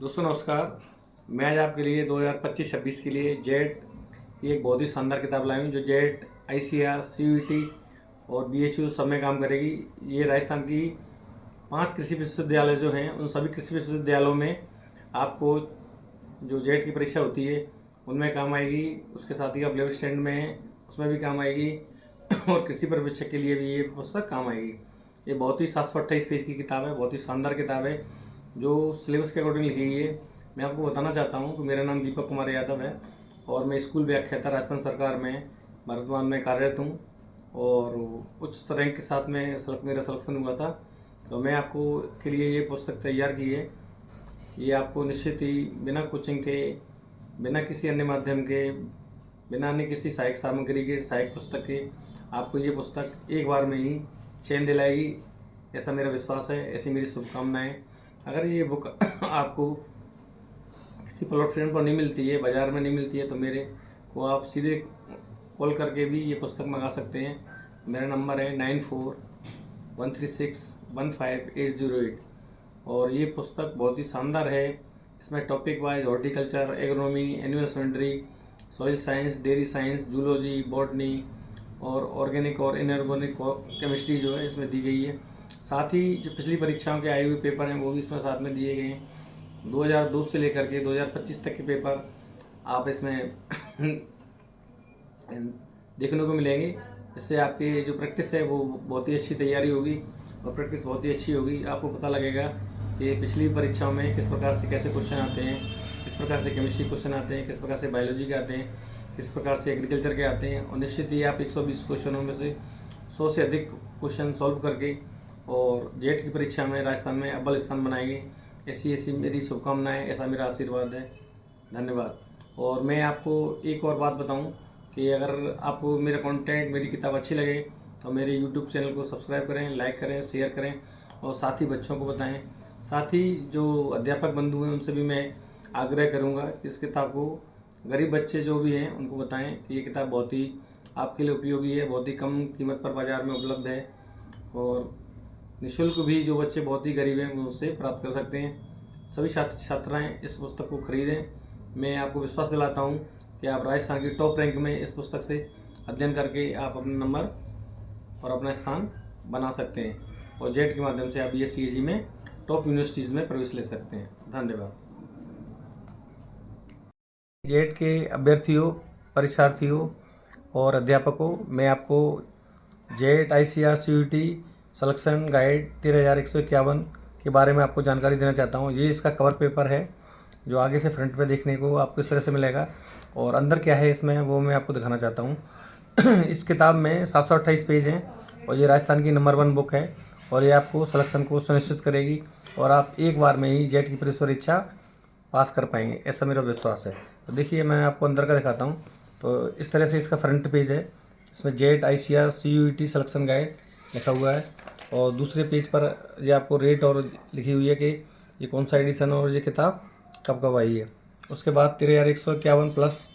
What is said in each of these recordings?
दोस्तों नमस्कार। मैं आज आपके लिए 2025-26 के लिए जेट की एक बहुत ही शानदार किताब लाई हूँ जो जेट ICAR CUET और BHU सब में काम करेगी। ये राजस्थान की 5 कृषि विश्वविद्यालय जो हैं उन सभी कृषि विश्वविद्यालयों में आपको जो जेट की परीक्षा होती है उनमें काम आएगी। उसके साथ ही आप लेवल स्टैंड में उसमें भी काम आएगी और कृषि पर्यवेक्षक के लिए भी ये पुस्तक काम आएगी। ये बहुत ही 728 पेज की किताब है, बहुत ही शानदार किताब है जो सिलेबस के अकॉर्डिंग लिखी गई है। मैं आपको बताना चाहता हूँ कि मेरा नाम दीपक कुमार यादव है और मैं स्कूल व्याख्याता राजस्थान सरकार में वर्तमान में कार्यरत हूँ और उच्च रैंक के साथ में मेरा सिलेक्शन हुआ था। तो मैं आपको के लिए ये पुस्तक तैयार की है। ये आपको निश्चित ही बिना कोचिंग के, बिना किसी अन्य माध्यम के, बिना अन्य किसी सहायक सामग्री के, सहायक पुस्तक के, आपको ये पुस्तक एक बार में ही चैन दिलाएगी, ऐसा मेरा विश्वास है, ऐसी मेरी शुभकामनाएं। अगर ये बुक आपको किसी प्लेटफॉर्म पर नहीं मिलती है, बाज़ार में नहीं मिलती है, तो मेरे को आप सीधे कॉल करके भी ये पुस्तक मंगा सकते हैं। मेरा नंबर है 9413615808 और ये पुस्तक बहुत ही शानदार है। इसमें topic wise horticulture, agronomy, animal husbandry, soil science, dairy science, zoology, botany और ऑर्गेनिक और इनऑर्गेनिक केमिस्ट्री जो है इसमें दी गई है। साथ ही जो पिछली परीक्षाओं के आए हुए पेपर हैं वो भी इसमें साथ में दिए गए हैं। 2002 से लेकर के 2025 तक के पेपर आप इसमें देखने को मिलेंगे। इससे आपकी जो प्रैक्टिस है वो बहुत ही अच्छी तैयारी होगी और प्रैक्टिस बहुत ही अच्छी होगी। आपको पता लगेगा कि पिछली परीक्षाओं में किस प्रकार से कैसे क्वेश्चन आते हैं, किस प्रकार से केमिस्ट्री क्वेश्चन आते हैं, किस प्रकार से बायोलॉजी के आते हैं, किस प्रकार से एग्रीकल्चर के आते हैं। और निश्चित ही आप 120 क्वेश्चनों में से 100 से अधिक क्वेश्चन सॉल्व करके और जेट की परीक्षा में राजस्थान में अव्वल स्थान बनाएंगे। ऐसी मेरी शुभकामनाएं, ऐसा मेरा आशीर्वाद है। धन्यवाद। और मैं आपको एक और बात बताऊं कि अगर आपको मेरा कंटेंट, मेरी किताब अच्छी लगे तो मेरे यूट्यूब चैनल को सब्सक्राइब करें, लाइक करें, शेयर करें और साथ ही बच्चों को बताएं। साथ ही जो अध्यापक बंधु हैं उनसे भी मैं आग्रह करूंगा कि इस किताब को गरीब बच्चे जो भी हैं उनको बताएं कि ये किताब बहुत ही आपके लिए उपयोगी है, बहुत ही कम कीमत पर बाज़ार में उपलब्ध है और निःशुल्क भी जो बच्चे बहुत ही गरीब हैं वो उससे प्राप्त कर सकते हैं। सभी छात्र छात्राएँ इस पुस्तक को खरीदें। मैं आपको विश्वास दिलाता हूँ कि आप राजस्थान की टॉप रैंक में इस पुस्तक से अध्ययन करके आप अपना नंबर और अपना स्थान बना सकते हैं और जेट के माध्यम से आप BSc में टॉप यूनिवर्सिटीज़ में प्रवेश ले सकते हैं। धन्यवाद। जेट के अभ्यर्थियों, परीक्षार्थियों और अध्यापकों, मैं आपको jet ICAR CUET selection guide 13,151 के बारे में आपको जानकारी देना चाहता हूँ। ये इसका कवर पेपर है जो आगे से फ्रंट पे देखने को आपको इस तरह से मिलेगा और अंदर क्या है इसमें वो मैं आपको दिखाना चाहता हूँ। इस किताब में 728 पेज हैं और ये राजस्थान की नंबर 1 बुक है और ये आपको सिलेक्शन को सुनिश्चित करेगी और आप एक बार में ही जेट की परीक्षा पास कर पाएंगे, ऐसा मेरा विश्वास है। तो देखिए मैं आपको अंदर का दिखाता हूँ। तो इस तरह से इसका फ्रंट पेज है, इसमें jet ICAR CUET selection guide लिखा हुआ है और दूसरे पेज पर ये आपको रेट और लिखी हुई है कि ये कौन सा एडिशन और ये किताब कब कब आई है। उसके बाद 13,151 प्लस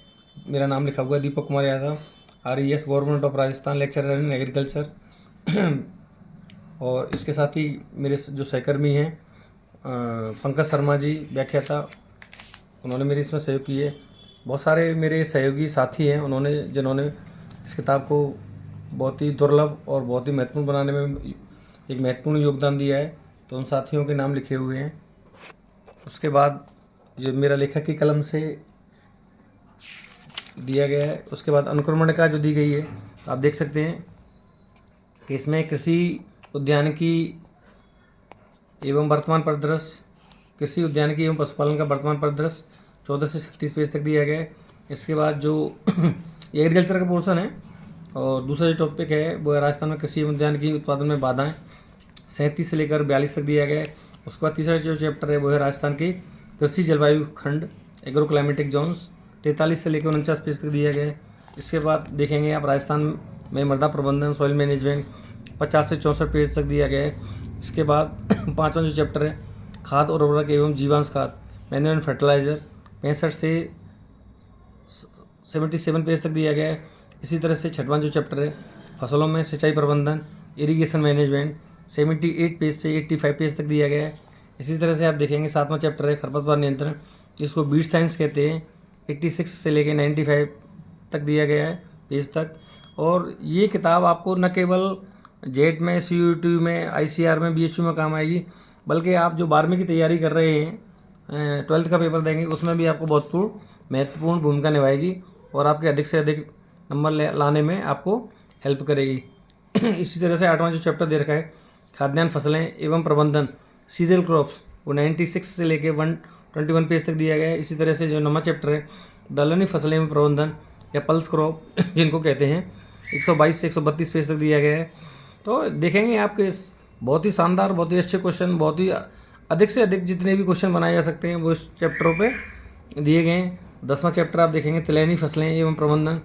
मेरा नाम लिखा हुआ है Deepak Kumar Yadav, RES government of Rajasthan, lecturer in agriculture. और इसके साथ ही मेरे जो सहकर्मी हैं पंकज शर्मा जी व्याख्याता, उन्होंने मेरी इसमें सहयोग की है। बहुत सारे मेरे सहयोगी साथी हैं जिन्होंने इस किताब को बहुत ही दुर्लभ और बहुत ही महत्वपूर्ण बनाने में एक महत्वपूर्ण योगदान दिया है, तो उन साथियों के नाम लिखे हुए हैं। उसके बाद जो मेरा लेखक की कलम से दिया गया है, उसके बाद अनुक्रमण का जो दी गई है, तो आप देख सकते हैं कि इसमें कृषि उद्यानिकी एवं वर्तमान परिदृश्य, कृषि उद्यानिकी एवं पशुपालन का वर्तमान परिदृश्य 14 से 36 पेज तक दिया गया है। इसके बाद जो एग्रीकल्चर का पोर्शन है और दूसरा जो टॉपिक है वो है राजस्थान में कृषि एवं उद्यानिकी उत्पादन में बाधाएं, 37 से लेकर 42 तक दिया गया है। उसके बाद तीसरा जो चैप्टर है वो है राजस्थान की कृषि जलवायु खंड, एग्रो क्लाइमेटिक जोन्स, 43 से लेकर 49 पेज तक दिया गया है। इसके बाद देखेंगे आप राजस्थान में मृदा प्रबंधन, सॉइल मैनेजमेंट, 50 से 64 पेज तक दिया गया है। इसके बाद 5वां जो चैप्टर है खाद और उर्वरक एवं जीवांश खाद, मैन्यूअल एंड फर्टिलाइजर, 65 से 77 पेज तक दिया गया है। इसी तरह से 6वां जो चैप्टर है फसलों में सिंचाई प्रबंधन, इरिगेशन मैनेजमेंट, 78 पेज से 85 पेज तक दिया गया है। इसी तरह से आप देखेंगे 7वां चैप्टर है खरपतवार नियंत्रण, जिसको बीट साइंस कहते हैं। 86 से लेके 95 तक दिया गया है पेज तक। और ये किताब आपको न केवल जेट में, CUET में, ICR में, BHU में काम आएगी, बल्कि आप जो 12वीं की तैयारी कर रहे हैं, 12th का पेपर देंगे, उसमें भी आपको बहुत महत्वपूर्ण भूमिका निभाएगी और आपके अधिक से अधिक नंबर लाने में आपको हेल्प करेगी। इसी तरह से 8वां जो चैप्टर दे रखा है खाद्यान्न फसलें एवं प्रबंधन, सीरियल क्रॉप्स, वो 96 से लेके 121 पेज तक दिया गया है। इसी तरह से जो 9वां चैप्टर है दलहनी फसलें एवं प्रबंधन या पल्स क्रॉप जिनको कहते हैं, 122 से 132 पेज तक दिया गया है। तो देखेंगे आपके बहुत ही शानदार, बहुत ही अच्छे क्वेश्चन, बहुत ही अधिक से अधिक जितने भी क्वेश्चन बनाए जा सकते हैं वो इस चैप्टरों पे दिए गए हैं। 10वां चैप्टर आप देखेंगे तिलहनी फसलें एवं प्रबंधन,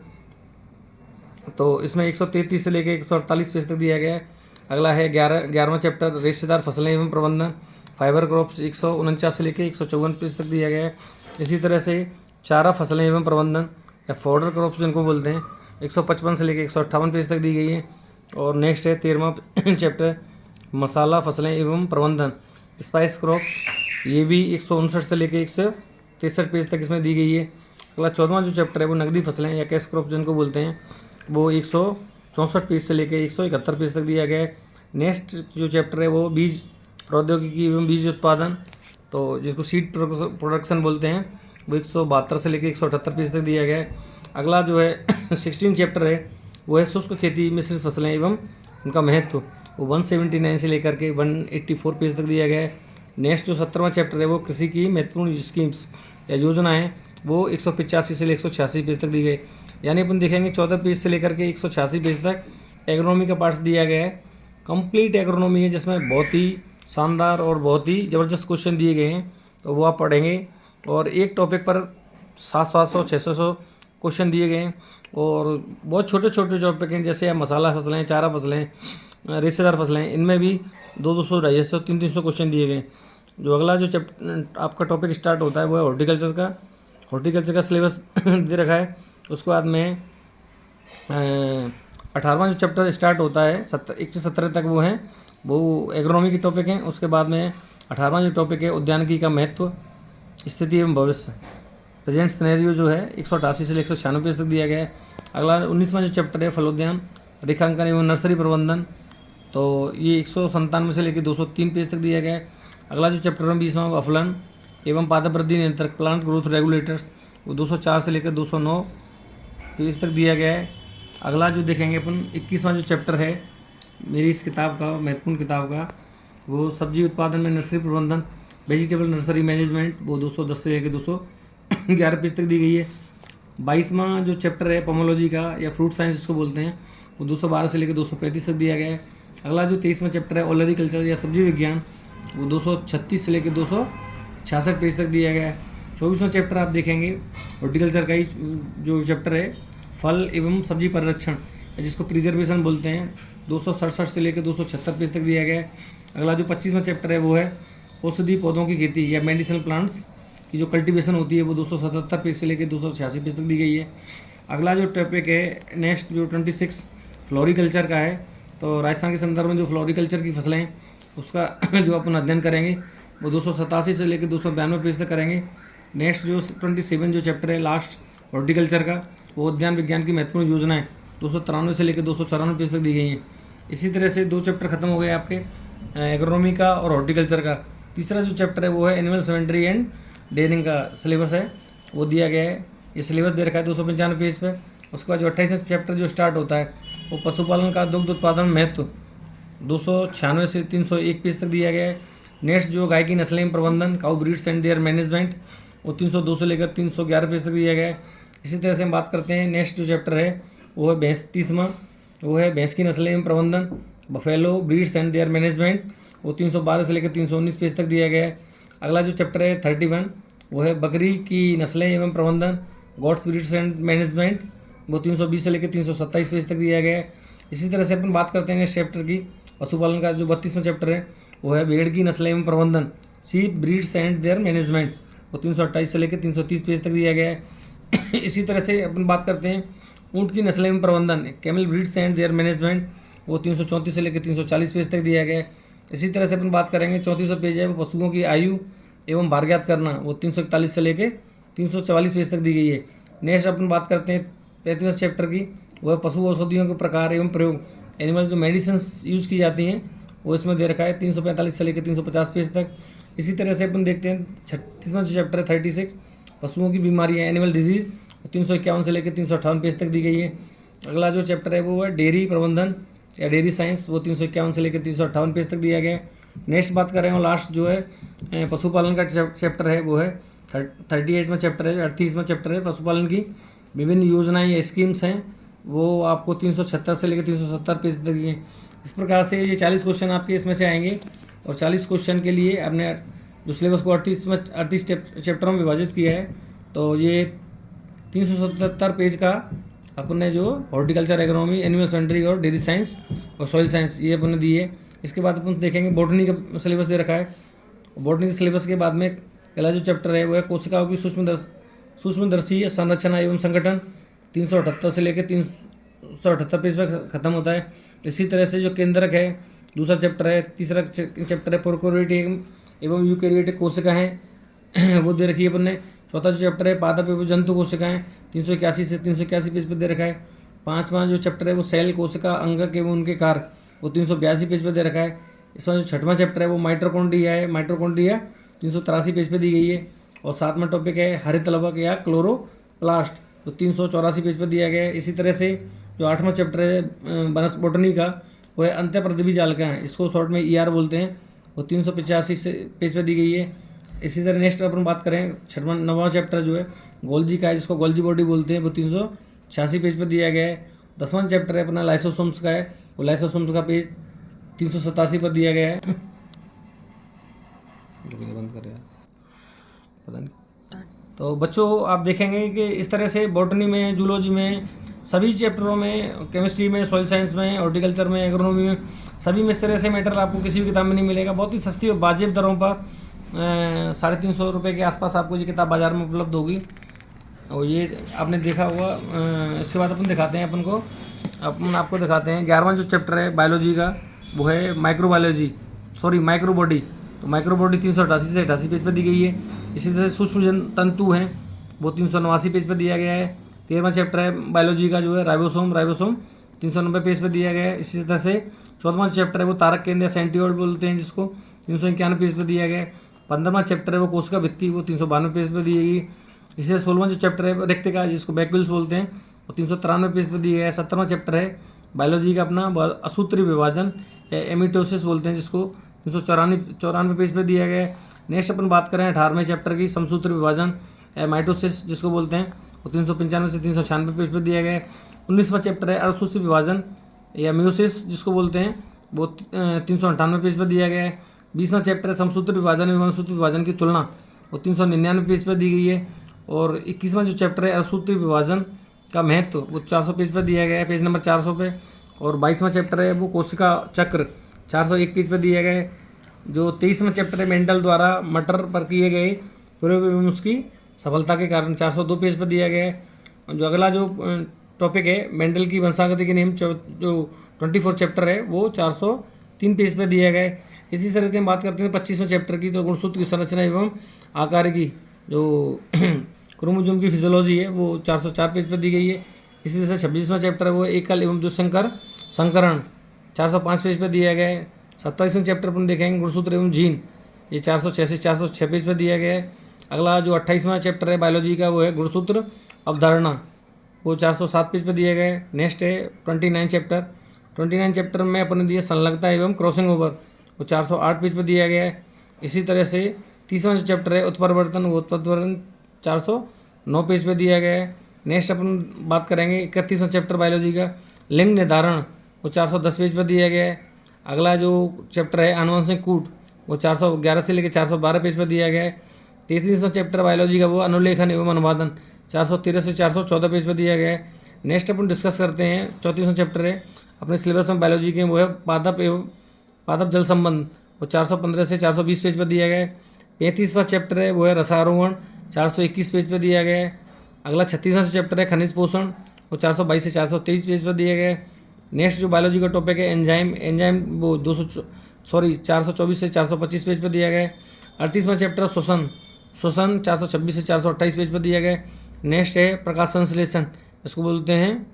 तो इसमें 133 से लेकर 148 पेज तक दिया गया है। अगला है 11वां चैप्टर रेशेदार फसलें एवं प्रबंधन, फाइबर क्रॉप्स, 149 से लेकर 154 पेज तक दिया गया है। इसी तरह से चारा फसलें एवं प्रबंधन या फॉडर क्रॉप्स जिनको बोलते हैं, 155 से लेकर 158 पेज तक दी गई है। और नेक्स्ट है 13वां चैप्टर मसाला फसलें एवं प्रबंधन, स्पाइस क्रॉप्स, ये भी 159 से लेकर 163 पेज तक इसमें दी गई है। अगला 14वां जो चैप्टर है वो नकदी फसलें या कैश क्रॉप जिनको बोलते हैं, वो 164 पेज से लेकर 171 पेज तक दिया गया है। नेक्स्ट जो चैप्टर है वो बीज प्रौद्योगिकी एवं बीज उत्पादन, तो जिसको सीड प्रोडक्शन बोलते हैं, वो 172 से लेकर 178 पेज तक दिया गया है। अगला जो है 16 चैप्टर है वो है शुष्क खेती मिश्रित फसलें एवं उनका महत्व, वो 179 से लेकर के 184 पेज तक दिया गया है। नेक्स्ट जो 17वां चैप्टर है वो कृषि की महत्वपूर्ण स्कीम्स या योजनाएं, वो 185 से लेकर 186 पेज तक दी गई। यानी अपन देखेंगे 14 पेज से लेकर के 186 पेज तक एग्रोनॉमी का पार्ट्स दिया गया है। कंप्लीट एग्रोनॉमी है जिसमें बहुत ही शानदार और बहुत ही ज़बरदस्त क्वेश्चन दिए गए हैं, तो वो आप पढ़ेंगे। और एक टॉपिक पर 700 600 क्वेश्चन दिए गए हैं और बहुत छोटे छोटे टॉपिक हैं, जैसे मसाला फसलें, चारा फसलें, रेशेदार फसलें, इनमें भी 200 250 300 क्वेश्चन दिए गए। जो अगला जो चैप्टर आपका टॉपिक स्टार्ट होता है वो है हॉर्टिकल्चर का। हॉर्टिकल्चर का सिलेबस दे रखा है। उसके बाद में 18वां जो चैप्टर स्टार्ट होता है 1 से 17 तक वो हैं, वो एग्रोनॉमी के टॉपिक हैं। उसके बाद में 18वां जो टॉपिक है उद्यानिकी का महत्व, स्थिति एवं भविष्य, प्रेजेंट सिनेरियो जो है 188 से 196 पेज तक दिया गया है। अगला 19वां जो चैप्टर है फलोद्यान, रेखांकन एवं नर्सरी प्रबंधन, तो ये 197 से लेकर 203 पेज तक दिया गया है। अगला जो चैप्टर है 20वां अफलन एवं पादप वृद्धि नियंत्रक, प्लांट ग्रोथ रेगुलेटर्स, वो 204 से लेकर 209 पेज तक दिया गया है। अगला जो देखेंगे अपन 21वां जो चैप्टर है मेरी इस किताब का, महत्वपूर्ण किताब का, वो सब्जी उत्पादन में नर्सरी प्रबंधन, वेजिटेबल नर्सरी मैनेजमेंट, वो 210 से लेकर 211 पेज तक दी गई है। 22वां जो चैप्टर है पोमोलॉजी का या फ्रूट साइंस इसको बोलते हैं, वो 212 से लेकर 235 तक दिया गया है। अगला जो 23वां चैप्टर है ओलरीकल्चर या सब्जी विज्ञान, वो 236 से लेकर 266 पेज तक दिया गया है। 24वां चैप्टर आप देखेंगे हॉर्टिकल्चर का ही जो चैप्टर है फल एवं सब्जी परिरक्षण, जिसको प्रिजर्वेशन बोलते हैं, 267 से लेकर 276 पेज तक दिया गया है। अगला जो 25वां चैप्टर है वो है औषधि पौधों की खेती या मेडिसिनल प्लांट्स की जो कल्टीवेशन होती है, वो 277 पेज से लेकर 286 पेज तक दी गई है। अगला जो टॉपिक है नेक्स्ट जो 26 फ्लोरिकल्चर का है, तो राजस्थान के संदर्भ में जो फ्लोरिकल्चर की फसलें हैं उसका जो अपन अध्ययन करेंगे वो 287 से लेकर 292 पेज तक करेंगे। नेक्स्ट जो 27 जो चैप्टर है लास्ट हॉर्टिकल्चर का, वो उद्यान विज्ञान की महत्वपूर्ण योजनाएं, 293 से लेकर 294 पेज तक दी गई हैं। इसी तरह से 2 चैप्टर खत्म हो गए आपके एग्रोनॉमी का और हॉर्टिकल्चर का। तीसरा जो चैप्टर है वो है एनिमल हस्बेंड्री एंड डेयरिंग का सिलेबस है, वो दिया गया है। ये सिलेबस दे रखा है 295 पेज पे। उसके बाद जो 28वां चैप्टर जो स्टार्ट होता है वो पशुपालन का दुग्ध उत्पादन महत्व, 296 से 301 पेज तक दिया गया है। नेक्स्ट जो गाय की नस्लें प्रबंधन, cow breeds and there management, वो 302 से लेकर 311 पेज तक दिया गया है। इसी तरह से हम बात करते हैं नेक्स्ट जो चैप्टर है वो है भैंस, 30वां वो है भैंस की नस्लें एवं प्रबंधन, buffalo breeds and there management, वो 312 से लेकर 319 पेज तक दिया गया है। अगला जो चैप्टर है 31 वो है बकरी की नस्लें एवं प्रबंधन, गॉड्स ब्रीड्स एंड मैनेजमेंट, वो 320 से लेकर 327 पेज तक दिया गया है। इसी तरह से अपन बात करते हैं नेक्स्ट चैप्टर की पशुपालन का, जो 32वां चैप्टर है वो है भेड़ की नस्लें एवं प्रबंधन, sheep breeds and there management, वो 328 से लेकर 330 पेज तक दिया गया है। इसी तरह से अपन बात करते हैं ऊँट की नस्लें एवं प्रबंधन, camel breeds and there management, वो 334 से लेकर 340 पेज तक दिया गया है। इसी तरह से अपन बात करेंगे 34वां पेज है वो पशुओं की आयु एवं भार ज्ञात करना, वो 341 से लेके 344 पेज तक दी गई है। नेक्स्ट अपन बात करते हैं 35वें चैप्टर की, वह पशु औषधियों के प्रकार एवं प्रयोग, एनिमल जो मेडिसिन यूज़ की जाती हैं वो इसमें दे रखा है 345 से लेकर 350 पेज तक। इसी तरह से अपन देखते हैं 36वां चैप्टर है 36 पशुओं की बीमारियाँ एनिमल डिजीज़, 351 से लेकर 358 पेज तक दी गई है। अगला जो चैप्टर है वो है डेयरी प्रबंधन या डेयरी साइंस, वो 351 से लेकर 358 पेज तक दिया गया है। नेक्स्ट बात कर रहे हैं लास्ट जो है पशुपालन का चैप्टर है वो है 38वां चैप्टर है, 38वां चैप्टर है पशुपालन की विभिन्न योजनाएं या स्कीम्स हैं, वो आपको 376 से लेकर 370 पेज तक दिए। इस प्रकार से ये 40 क्वेश्चन आपके इसमें से आएंगे और 40 क्वेश्चन के लिए आपने जो सिलेबस को 38 चैप्टरों में विभाजित किया है, तो ये 377 पेज का अपने जो हॉर्टिकल्चर एग्रोनॉमी एनिमल हस्बेंड्री और डेयरी साइंस और सॉइल साइंस ये अपने दिए। इसके बाद अपन देखेंगे बॉटनी का सिलेबस दे रखा है। बॉटनी के सिलेबस के बाद में पहला जो चैप्टर है वो है कोशिकाओं की सूक्ष्मदर्शी संरचना एवं संगठन, 378 से लेकर 378 पेज पर खत्म होता है। इसी तरह से जो केंद्रक है दूसरा चैप्टर है। तीसरा चैप्टर है प्रोकैरियोटिक एवं यूकैरियोटिक कोशिकाएं वो दे रखी है अपन ने। चौथा जो चैप्टर है पादप एवं जंतु कोशिकाएं, 381 से 381 पेज पर दे रखा है। पांचवा जो चैप्टर है वो सेल कोशिका अंगक एवं उनके कार्य, वो 382 पेज पर दे रखा है। इसमें जो छठवां चैप्टर है वो माइटोकॉन्ड्रिया है, माइटोकॉन्ड्रिया 383 पेज पर दी गई है। और सातवां टॉपिक है हरित लवक या क्लोरोप्लास्ट, तो 384 पेज पर दिया गया है। इसी तरह से जो आठवां चैप्टर है वनस्पति बॉटनी का वो है अंत्यप्रदिवी जालिकाएं, इसको शॉर्ट में ER बोलते हैं, वो 385 पेज पर दी गई है। इसी तरह नेक्स्ट अपन बात करें 9वां चैप्टर जो है गोल्जी का है, जिसको गोल्जी बॉडी बोलते हैं, वो 386 पेज पर दिया गया है। 10वां चैप्टर है अपना लाइसोसोम्स का है, वो लाइसोसोम्स का पेज 387 पर दिया गया है। बंद कर पता नहीं। तो बच्चों आप देखेंगे कि इस तरह से बॉटनी में, जूलॉजी में, सभी चैप्टरों में, केमिस्ट्री में, सॉइल साइंस में, हॉर्टिकल्चर में, एग्रोनॉमी में, सभी में इस तरह से मैटर आपको किसी भी किताब में नहीं मिलेगा। बहुत ही सस्ती और वाजिब दरों पर 350 रुपये के आसपास आपको ये किताब बाज़ार में उपलब्ध होगी। और ये आपने देखा हुआ। इसके बाद अपन दिखाते हैं आपको दिखाते हैं 11वां जो चैप्टर है बायोलॉजी का, वो है माइक्रो बॉडी। तो माइक्रो बॉडी 388 से 88 पेज पर दी गई है। इसी तरह से सूक्ष्म तंतु हैं, वो 389 पेज पर दिया गया है। 13वां चैप्टर है बायोलॉजी का जो है राइबोसोम 390 पेज पर दिया गया है। इसी तरह से 14वां चैप्टर है वो तारक केंद्र सेंट्रियोल बोलते हैं जिसको, 391 पेज पर दिया गया है। 15वां चैप्टर है वो कोशिका भित्ति, वो 392 पेज पर दी गई। इसी 16वां जो चैप्टर है रेक्टिका, जिसको बैक्यूल्स बोलते हैं, वो 393 पेज पर दिया गया है। 17वां चैप्टर है बायोलॉजी का अपना असूत्री विभाजन या एमिटोसिस बोलते हैं, जिसको 394 पेज पर दिया गया है। नेक्स्ट अपन बात करें 18वें चैप्टर की समसूत्र विभाजन या माइटोसिस जिसको बोलते हैं, वो 395 से 396 पेज पर दिया गया है। 19वां चैप्टर है अर्धसूत्री विभाजन या म्यूसिस जिसको बोलते हैं, वो 398 पेज पर दिया गया है। 20वां चैप्टर है समसूत्र विभाजन एवं वनसूत्र विभाजन की तुलना, वो 399 पेज पर दी गई है। और 21वां जो चैप्टर है अर्धसूत्री विभाजन का महत्व, वो 400 पेज पर दिया गया है, पेज नंबर 400 पे। और 22वां चैप्टर है वो कोशिका चक्र, 401 पेज पर दिया गया है। जो 23वां चैप्टर है मेंडल द्वारा मटर पर किए गए प्रयोग एवं उसकी सफलता के कारण, 402 पेज पर दिया गया है। जो अगला जो टॉपिक है मेंडल की वंशागति के नियम, जो 24 चैप्टर है वो 403 पेज पर दिया गया है। इसी तरह से हम बात करते हैं 25वें चैप्टर की, तो गुणसूत्र की संरचना एवं आकार की जो क्रोमोसोम की फिजियोलॉजी है, वो 404 पेज पर दी गई है। इसी तरह से 26वां चैप्टर है वो एकल एवं दुष्संकर संकरण, 405 पेज पर दिया गया है। 27वें चैप्टर पर देखेंगे गुणसूत्र एवं जीन, ये 406 पेज पर दिया गया है। अगला जो 28वां चैप्टर है बायोलॉजी का, वो है गुणसूत्र अवधारणा, वो 407 पेज पर दिया गया है। नेक्स्ट है 29 चैप्टर में अपन ने दिया संलग्नता एवं क्रॉसिंग ओवर, वो 408 पेज पर दिया गया है। इसी तरह से 30वां जो चैप्टर है उत्परिवर्तन, वो उत्परिवर्तन 409 पेज पर दिया गया है। नेक्स्ट अपन बात करेंगे 31वां चैप्टर बायोलॉजी का लिंग निर्धारण, वो 410 पेज पर दिया गया है। अगला जो चैप्टर है आनुवंशिक कूट, वो 411 से लेकर 412 पेज पर दिया गया है। 33वां चैप्टर बायोलॉजी का वो अनुलेखन एवं अनुवादन, 413 से 414 पेज पर दिया गया है। नेक्स्ट अपन डिस्कस करते हैं 34वां चैप्टर है अपने सिलेबस में बायोलॉजी के, वो है पादप जल संबंध, वो 415 से 420 पेज पर दिया गया है। 35वां चैप्टर है वो है रसारोहण, 421 पेज पर दिया गया है। अगला 36वां चैप्टर है खनिज पोषण, वो 422 से 423 पेज पर दिया गया है। नेक्स्ट जो बायोलॉजी का टॉपिक है एंजाइम वो 424 से 425 पेज पर दिया गया है। 38वां चैप्टर शोषण 426 से 428 पेज पर दिया गया है। नेक्स्ट है प्रकाश संश्लेषण, इसको बोलते हैं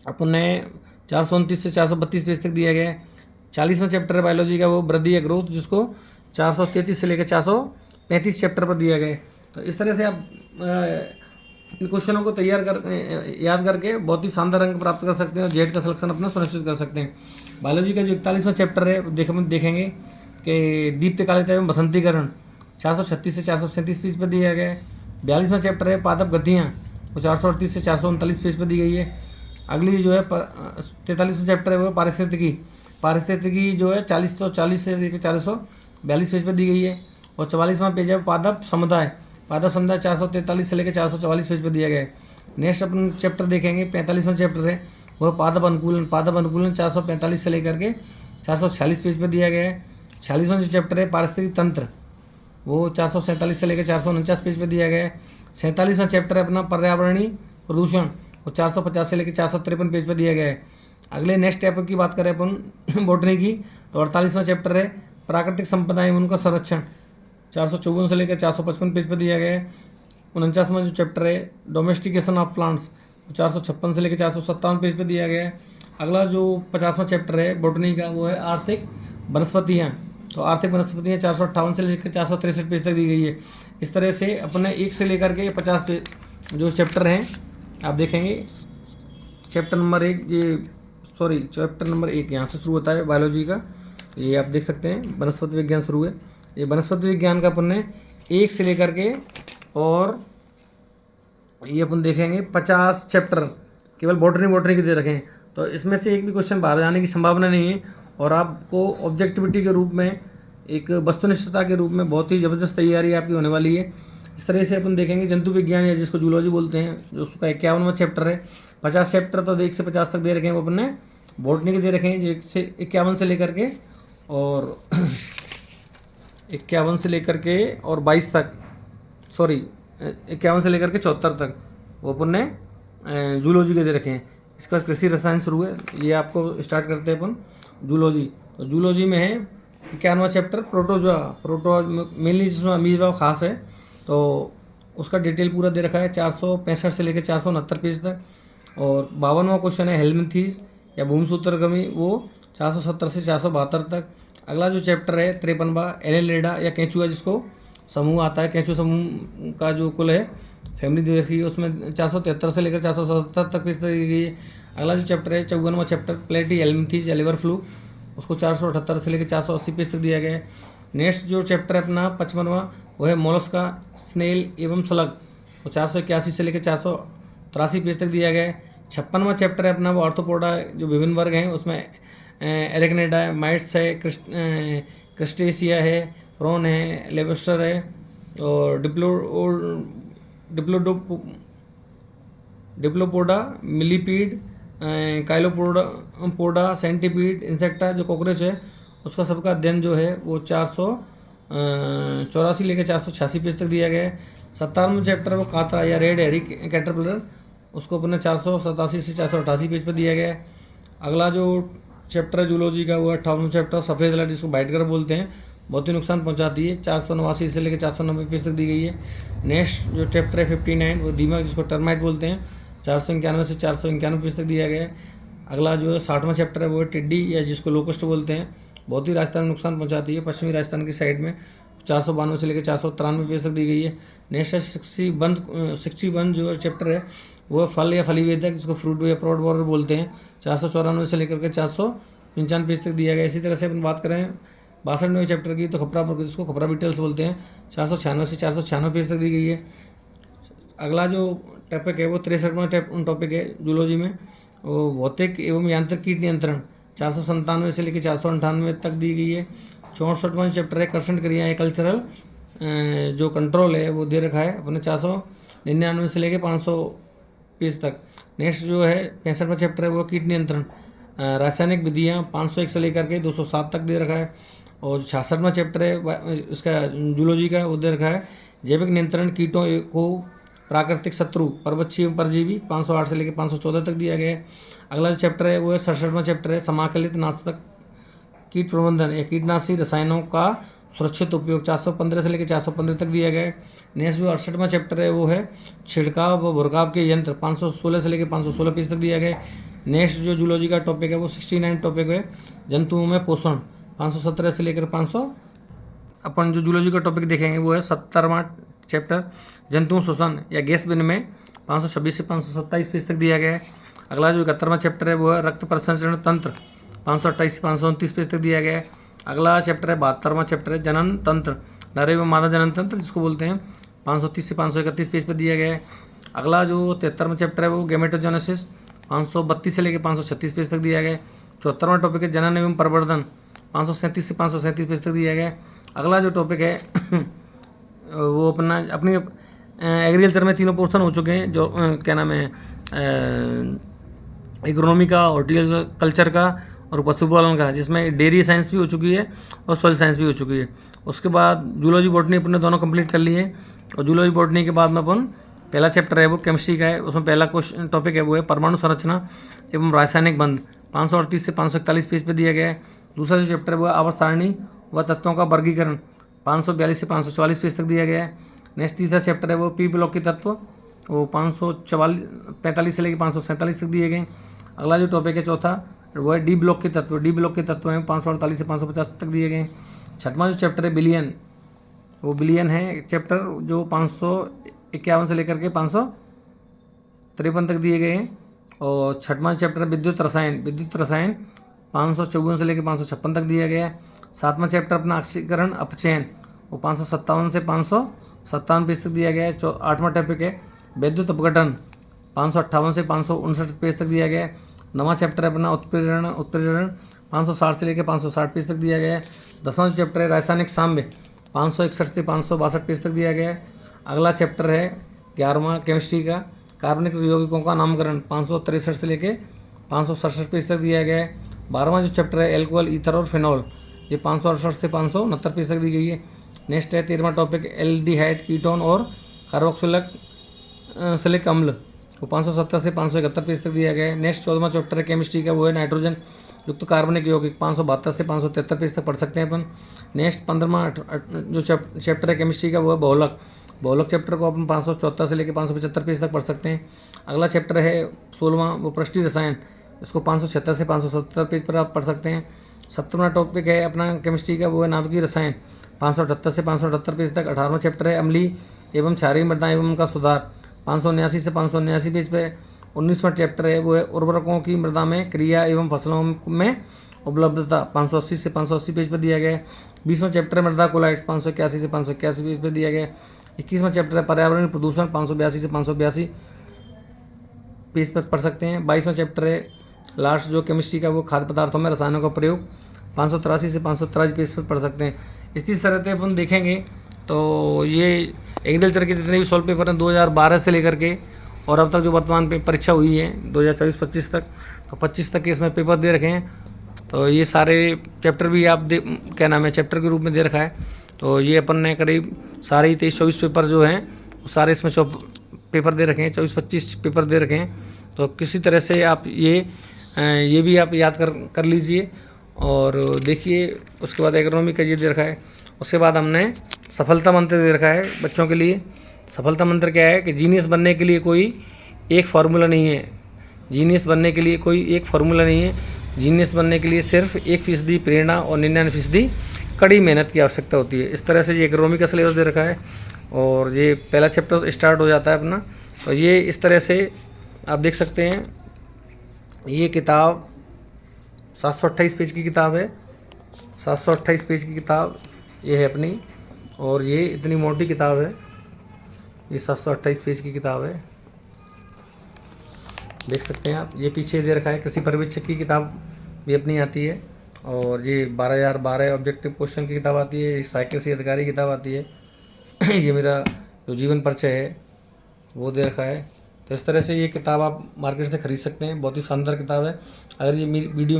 अपने 429 से 432 पेज तक दिया गया है। 40वां चैप्टर है बायोलॉजी का, वो वृद्धि या ग्रोथ, जिसको 433 से लेकर 435 चैप्टर पर दिया गया है। तो इस तरह से आप इन क्वेश्चनों को याद करके बहुत ही शानदार अंक प्राप्त कर सकते हैं और जेड का सिलेक्शन अपना सुनिश्चित कर सकते हैं। बायोलॉजी का जो 41वां चैप्टर है देखेंगे कि दीप्तकालिता एवं बसंतीकरण 436 से 437 पेज पर दिया गया है। 42वां चैप्टर है पादप गतियाँ, वो 438 से 439 पेज पर दी गई है। अगली जो है 43वां चैप्टर है वो पारिस्थितिकी जो है 440 से लेकर 442 पेज पर दी गई है। और 44वां पेज है पादप समुदाय 443 से लेकर 444 पेज पर दिया गया है। नेक्स्ट अपन चैप्टर देखेंगे 45वां चैप्टर है वह पादप अनुकूलन 445 से लेकर के 446 पेज पर दिया गया है। 46वां जो चैप्टर है पारिस्थितिक तंत्र, वो 447 से लेकर 449 पेज पर दिया गया है। 47वां चैप्टर है अपना पर्यावरणीय प्रदूषण, वो 450 से लेकर 453 पेज पर दिया गया है। अगले नेक्स्ट टॉपिक की बात करें अपन बॉटनी की, तो 48वां चैप्टर है प्राकृतिक संपदा एवं उनका संरक्षण 454 से लेकर 455 पेज पर दिया गया है। 49वां जो चैप्टर है डोमेस्टिकेशन ऑफ प्लांट्स 456 से लेकर 457 पेज पर दिया गया है। अगला जो 50वां चैप्टर है बॉटनी का, वो है आर्थिक वनस्पतियाँ, तो आर्थिक वनस्पतियाँ 458 से लेकर 463 पेज तक दी गई है। इस तरह से अपने 1 से लेकर के 50 पेज जो चैप्टर हैं आप देखेंगे। चैप्टर नंबर 1 यहाँ से शुरू होता है बायोलॉजी का, ये आप देख सकते हैं वनस्पति विज्ञान शुरू है। ये वनस्पति विज्ञान का अपन ने 1 से लेकर के और ये अपन देखेंगे 50 चैप्टर केवल बॉटनी के दे रखे हैं। तो इसमें से एक भी क्वेश्चन बाहर जाने की संभावना नहीं है और आपको ऑब्जेक्टिविटी के रूप में एक वस्तुनिष्ठता के रूप में बहुत ही ज़बरदस्त तैयारी आपकी होने वाली है। इस तरह से अपन देखेंगे जंतु विज्ञान या जिसको जूलॉजी बोलते हैं, जो उसका 51वां चैप्टर है। 50 चैप्टर तो 1 से 50 तक दे रखे हैं, वो अपन ने बॉटनी के दे रखे हैं, जो 51 से लेकर के और 51 से लेकर के और 22 तक 51 से लेकर के 74 तक वो अपन ने जूलॉजी के दे रखे हैं। इसके बाद कृषि रसायन शुरू है, ये आपको स्टार्ट करते हैं अपन जूलॉजी। तो जूलॉजी में है 51वां चैप्टर प्रोटोजोआ मेनली जिसमें अमीबा खास है, तो उसका डिटेल पूरा दे रखा है 465 से लेकर 469 पेज तक। और 52वां क्वेश्चन है हेलमिंथीज या भूमसूत्रगमी, वो 470 से 472 तक। अगला जो चैप्टर है 53वां एनेलिडा या केंचुआ, जिसको समूह आता है, केंचुआ समूह का जो कुल है फैमिली दे रखी है, उसमें 473 से लेकर 477 तक पेज दी गई है। अगला जो चैप्टर है 54वां चैप्टर प्लेटी हेलमिंथीज या लिवर फ्लू, उसको 478 से लेकर 480 पेज तक दिया गया है। नेक्स्ट जो चैप्टर है अपना 55वां, वो है मोलस्का स्नेल एवं स्लग, वो 481 से लेकर 483 पेज तक दिया गया है। 56वां चैप्टर है अपना वो आर्थ्रोपोडा, जो विभिन्न वर्ग हैं उसमें एरेक्नेडा है, माइट्स है, क्रस्टेशिया है, प्रॉन है, लेबस्टर है और Diplopoda, millipede, Chilopoda, centipede, insecta जो कॉकरोच है, उसका सबका अध्ययन जो है वो 484 लेकर 486 पेज तक दिया गया है। 57वां चैप्टर वो कातरा या रेड हेरी कैटरपिलर, उसको अपने 487 से 488 पेज पर दिया गया है। अगला जो चैप्टर है जूलॉजी का, वो 58वां चैप्टर सफ़ेद लाइट, जिसको बाइटगर बोलते हैं, बहुत ही नुकसान पहुंचाती है, 489 से लेकर 490 पेज तक दी गई है। नेक्स्ट जो चैप्टर है 59 वो दीमक, जिसको टर्माइट बोलते हैं, 491 से 491 पेज तक दिया गया है। अगला जो है 60वां चैप्टर है वो टिड्डी या जिसको लोकस्ट बोलते हैं, बहुत ही राजस्थान में नुकसान पहुंचाती है, पश्चिमी राजस्थान की साइड में, 492 से लेकर 493 पेज तक दी गई है। नेक्स्ट है 61 जो चैप्टर है वो फल या फली वेदक, जिसको फ्रूट या प्रोड बॉर्डर बोलते हैं, 494 से लेकर के 455 पेज तक दिया गया। इसी तरह से अपन बात करें 62वें चैप्टर की, तो खपरा प्रकृति, जिसको खपरा बीटल्स बोलते हैं, 496 से 496 पेज तक दी गई है। अगला जो टॉपिक है वो 63वां टॉपिक है जूलॉजी में, वो भौतिक एवं यांत्रिक कीट नियंत्रण, 497 से लेकर 498 तक दी गई है। 64वां चैप्टर है कर्षण क्रिया या कल्चरल जो कंट्रोल है वो दे रखा है अपने 499 से लेकर 500 पेज तक। नेक्स्ट जो है 65वां चैप्टर है वो कीट नियंत्रण रासायनिक विधियाँ, 501 से लेकर के 207 तक दे रखा है। और 66वां चैप्टर है इसका जूलॉजी का, वो दे रखा है जैविक नियंत्रण कीटों को प्राकृतिक शत्रु परभक्षी एवं परजीवी, 508 से लेकर 514 तक दिया गया है। अगला जो चैप्टर है वो है 67वां चैप्टर है समाकलित नाशक कीट प्रबंधन या कीटनाशी रसायनों का सुरक्षित उपयोग 415 से लेकर 415 तक दिया गया है। नेक्स्ट जो 68वां चैप्टर है वो है छिड़काव व भुरकाव के यंत्र, 516 से लेकर 516 पेज तक दिया गया है। नेक्स्ट जो जूलॉजी का टॉपिक है वो 69 टॉपिक है जंतुओं में पोषण, 517 से लेकर 500। अपन जो जूलॉजी का टॉपिक देखेंगे वो है 70वां चैप्टर जंतु शोषण या गैस विनिमय, 526 से 527 पेज तक दिया गया है। अगला जो 71वां चैप्टर है वो है रक्त प्रसंचरण तंत्र, 528 से 529 पेज तक दिया गया है। अगला चैप्टर है 72वां चैप्टर है जनन तंत्र, नर एवं मादा जनन तंत्र जिसको बोलते हैं, 530 से 531 पेज पर दिया गया है। अगला जो 73वां चैप्टर है वो गैमेटोजेनेसिस, 532 से लेकर 536 पेज तक दिया गया है। 74वां टॉपिक है जनन एवं प्रवर्धन, 537 से 537 पेज तक दिया गया है। अगला जो टॉपिक है वो अपनी एग्रीकल्चर में तीनों पोर्शन हो चुके हैं, जो क्या नाम है इकोनॉमी का, हॉर्टिकल्चर का और पशुपालन का, जिसमें डेयरी साइंस भी हो चुकी है और सॉइल साइंस भी हो चुकी है। उसके बाद जूलॉजी बॉटनी अपने दोनों कंप्लीट कर लिए। और जूलॉजी बॉटनी के बाद में अपन पहला चैप्टर है वो केमिस्ट्री का है, उसमें पहला क्वेश्चन टॉपिक है वो है परमाणु संरचना एवं रासायनिक बंध, 538 से 541 पेज पर दिया गया है। दूसरा जो चैप्टर है वो आवर्त सारणी व तत्वों का वर्गीकरण, 542 से 544 पेज तक दिया गया है। नेक्स्ट तीसरा चैप्टर है वो पी ब्लॉक के तत्व, वो 545 से लेकर 547 तक दिए गए। अगला जो टॉपिक है चौथा वो है डी ब्लॉक के तत्व, डी ब्लॉक के तत्व हैं 548 से 550 तक दिए गए। छठवां जो चैप्टर है बिलियन, वो बिलियन है चैप्टर जो 551 से लेकर के 553 तक दिए गए हैं। और छठवां चैप्टर है विद्युत रसायन, विद्युत रसायन 554 से लेकर 556 तक दिया गया है। सातवां चैप्टर अपना ऑक्सीकरण अपचयन, वो 557 से 557 पेज तक दिया गया है। आठवां टॉपिक है विद्युत अपघटन, 558 से 559 पेज तक दिया गया है। नवा चैप्टर है अपना उत्प्रेरण, उत्प्रेरण 560 से लेकर 560 पेज तक दिया गया है। 10वां चैप्टर है रासायनिक साम्य, 561 से 562 पेज तक दिया गया है। अगला चैप्टर है 11वां केमिस्ट्री का कार्बनिक यौगिकों का नामकरण, 563 से लेकर 567 पेज तक दिया गया है। 12वां जो चैप्टर है एल्कोहल, ईथर और फिनॉल, ये 568 से 569 पेज तक दी गई है। नेक्स्ट है 13वां टॉपिक एल्डिहाइड, कीटोन और कार्बोक्सिलिक अम्ल, वो 570 से 571 पेज तक दिया गया है। नेक्स्ट 14वां चैप्टर है केमिस्ट्री का वो है नाइट्रोजन युक्त कार्बनिक यौगिक, 572 से 573 पेज तक पढ़ सकते हैं अपन। नेक्स्ट 15वां जो चैप्टर है केमिस्ट्री का वो है बहुलक, बहुलक चैप्टर को अपन 574 से लेकर 575 पेज तक पढ़ सकते हैं। अगला चैप्टर है 16वां वो पृष्ठीय रसायन, इसको 576 से 570 पेज पर आप पढ़ सकते हैं। 17वां टॉपिक है अपना केमिस्ट्री का वो है नाभिकीय रसायन, 578 से 578 पेज तक। 18वां चैप्टर है अम्लीय एवं क्षारीय मृदा एवं उनका सुधार, 579 से 579 पेज पे। 19वां चैप्टर है वो है उर्वरकों की मृदा में क्रिया एवं फसलों में उपलब्धता, 580 से 580 पेज पर दिया गया है। 20वां चैप्टर है मृदा कोलाइट्स, 581 से 581 पेज पर दिया गया है। 21वां चैप्टर है पर्यावरण प्रदूषण, 582 से 582 पेज पर पढ़ सकते हैं। 22वां चैप्टर है लास्ट जो केमिस्ट्री का वो खाद्य पदार्थों में रसायनों का प्रयोग, 583 से 583 पेज पर पढ़ सकते हैं। इसी तरह से अपन देखेंगे तो ये एग्रीकल्चर के जितने भी सॉल्व पेपर हैं 2012 से लेकर के और अब तक जो वर्तमान पे परीक्षा हुई है 2024-25 तक, तो 25 तक के इसमें पेपर दे रखे हैं। तो ये सारे चैप्टर भी आप क्या नाम है चैप्टर के रूप में दे रखा है। तो ये अपन ने करीब सारे 23-24 पेपर जो हैं वो सारे इसमें पेपर दे रखे हैं, 24-25 पेपर दे रखे हैं। तो किसी तरह से आप ये भी आप याद कर लीजिए और देखिए। उसके बाद इकोनॉमी का ये दे रखा है। उसके बाद हमने सफलता मंत्र दे रखा है बच्चों के लिए। सफलता मंत्र क्या है कि जीनियस बनने के लिए कोई एक फार्मूला नहीं है, जीनियस बनने के लिए कोई एक फार्मूला नहीं है। जीनियस बनने के लिए सिर्फ 1% प्रेरणा और 99% कड़ी मेहनत की आवश्यकता होती है। इस तरह से ये इकोनॉमी का सिलेबस दे रखा है और ये पहला चैप्टर स्टार्ट हो जाता है अपना। तो ये इस तरह से आप देख सकते हैं। ये किताब 728 पेज की किताब है, 728 पेज की किताब ये है अपनी। और ये इतनी मोटी किताब है, ये 728 पेज की किताब है, देख सकते हैं आप। ये पीछे दे रखा है कृषि पर्यवेक्षक की किताब भी अपनी आती है। और ये 12,012 ऑब्जेक्टिव क्वेश्चन की किताब आती है। सहायक कृषि अधिकारी की किताब आती है। ये मेरा जो जीवन परिचय है वो दे रखा है। तो इस तरह से ये किताब आप मार्केट से ख़रीद सकते हैं, बहुत ही शानदार किताब है। अगर ये वीडियो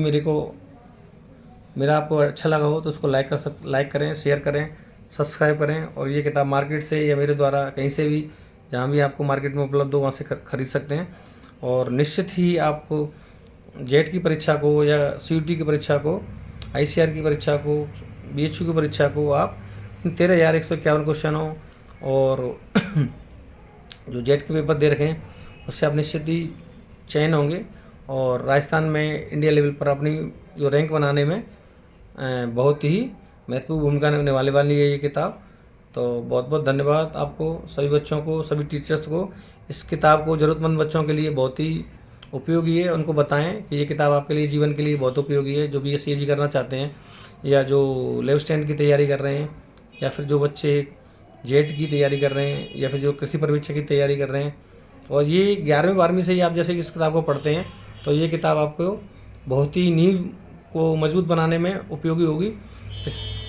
मेरा आपको अच्छा लगा हो तो उसको लाइक करें, शेयर करें, सब्सक्राइब करें। और ये किताब मार्केट से या मेरे द्वारा कहीं से भी जहाँ भी आपको मार्केट में उपलब्ध हो वहाँ से खरीद सकते हैं। और निश्चित ही आप जेट की परीक्षा को या CUT की परीक्षा को ICAR की परीक्षा को, BHU की परीक्षा को आप इन 13,151 क्वेश्चनों और जो जेट के पेपर दे रखे हैं उससे आप निश्चित ही चयन होंगे और राजस्थान में इंडिया लेवल पर अपनी जो रैंक बनाने में बहुत ही महत्वपूर्ण भूमिका निभाने वाली है ये किताब। तो बहुत बहुत धन्यवाद आपको, सभी बच्चों को, सभी टीचर्स को। इस किताब को ज़रूरतमंद बच्चों के लिए बहुत ही उपयोगी है, उनको बताएं कि ये किताब आपके लिए जीवन के लिए बहुत उपयोगी है। जो BSc AG करना चाहते हैं या जो लेवल स्टैंड की तैयारी कर रहे हैं या फिर जो बच्चे जेट की तैयारी कर रहे हैं या फिर जो कृषि परीक्षा की तैयारी कर रहे हैं, और ये 11वीं 12वीं से ही आप जैसे कि इस किताब को पढ़ते हैं तो ये किताब आपको बहुत ही नींव को मजबूत बनाने में उपयोगी होगी।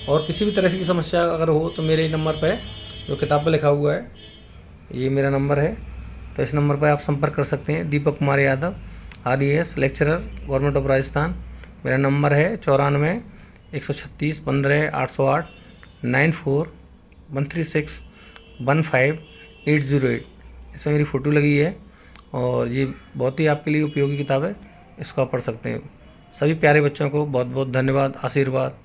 और किसी भी तरह की समस्या अगर हो तो मेरे नंबर पर जो किताब पर लिखा हुआ है ये मेरा नंबर है, तो इस नंबर पर आप संपर्क कर सकते हैं। Deepak Kumar Yadav, RES lecturer, government of Rajasthan. मेरा नंबर है 94 136 15 808 94 136 15 808। इसमें मेरी फ़ोटो लगी है और ये बहुत ही आपके लिए उपयोगी किताब है, इसको आप पढ़ सकते हैं। सभी प्यारे बच्चों को बहुत बहुत धन्यवाद, आशीर्वाद।